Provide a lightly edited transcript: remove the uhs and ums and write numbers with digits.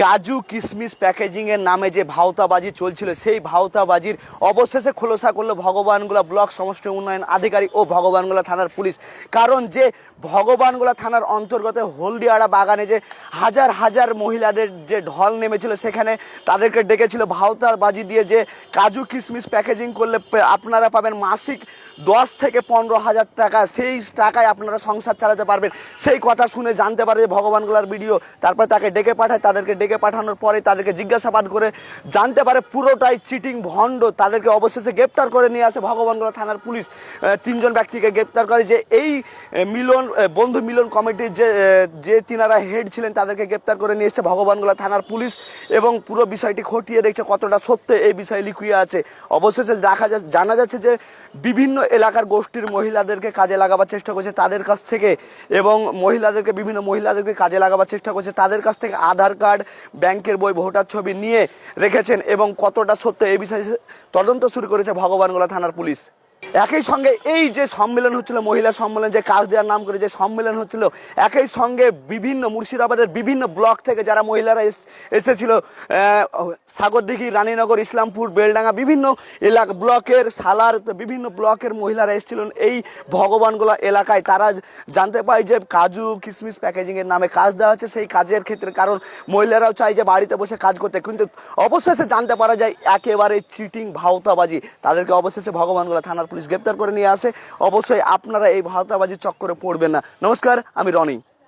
কাজু কিশমিশ প্যাকেজিং এর নামে যে ভাওতাবাজি চলছিল সেই ভাওতাবাজির অবশেষে খোলসা করলো ভগবানগোলা ব্লক সমষ্টি উন্নয়ন আধিকারিক ও ভগবানগোলা থানার পুলিশ। কারণ যে ভগবানগোলা থানার অন্তর্গত হলদিয়াড়া বাগানে যে হাজার হাজার মহিলাদের যে ঢল নেমেছিল, সেখানে তাদেরকে ডেকেছিল ভাওতাবাজি দিয়ে যে কাজু কিশমিশ প্যাকেজিং করলে আপনারা পাবেন মাসিক 10 থেকে 15,000 টাকা, সেই টাকায় আপনারা সংসার চালাতে পারবেন। সেই কথা শুনে জানতে পারে ভগবানগোলার ভিডিও, তারপর তাকে ডেকে পাঠায়। তাদেরকে ডেকে পাঠানোর পরে তাদেরকে জিজ্ঞাসাবাদ করে জানতে পারে পুরোটাই চিটিং ভণ্ড। তাদেরকে অবশেষে গ্রেপ্তার করে নিয়ে আসে ভগবানগোলা থানার পুলিশ। 3 জন ব্যক্তিকে গ্রেপ্তার করে। যে এই বন্ধু মিলন কমিটির যে তিনারা হেড ছিলেন তাদেরকে গ্রেপ্তার করে নিয়ে এসেছে ভগবানগোলা থানার পুলিশ, এবং পুরো বিষয়টি খতিয়ে দেখছে কতটা সত্য এই বিষয়ে লুকিয়ে আছে। অবশেষে জানা যাচ্ছে যে বিভিন্ন এলাকার গোষ্ঠীর মহিলাদেরকে কাজে লাগাবার চেষ্টা করছে তাদের কাছ থেকে, এবং বিভিন্ন মহিলাদেরকে কাজে লাগাবার চেষ্টা করছে তাদের কাছ থেকে আধার কার্ড, ব্যাংকের বই, ভোটার ছবি নিয়ে রেখেছেন। এবং কতটা সত্য এই বিষয়ে তদন্ত শুরু করেছে ভগবানগোলা থানার পুলিশ। একই সঙ্গে এই যে সম্মেলন হচ্ছিল, মহিলা সম্মেলন, যে কাজ দেওয়ার নাম করে যে সম্মেলন হচ্ছিল, একই সঙ্গে বিভিন্ন মুর্শিদাবাদের বিভিন্ন ব্লক থেকে যারা মহিলারা এসেছিল, সাগরদিঘি, রানীনগর, ইসলামপুর, বেলডাঙ্গা, বিভিন্ন ব্লকের সালার, বিভিন্ন ব্লকের মহিলারা এসেছিলেন এই ভগবানগোলা এলাকায়। তারা জানতে পায় যে কাজু কিশমিশ প্যাকেজিংয়ের নামে কাজ দেওয়া হচ্ছে সেই কাজের ক্ষেত্রে, কারণ মহিলারাও চায় যে বাড়িতে বসে কাজ করতে, কিন্তু অবশেষে জানতে পারা যায় একেবারে চিটিং ভাওতাবাজি। তাদেরকে অবশেষে ভগবানগোলা থানার পুলিশ গ্রেপ্তার করে নিয়ে আসে। অবশ্যই আপনারা এই ভাওতাবাজির চক্করে পড়বেন না। নমস্কার, আমি রনি।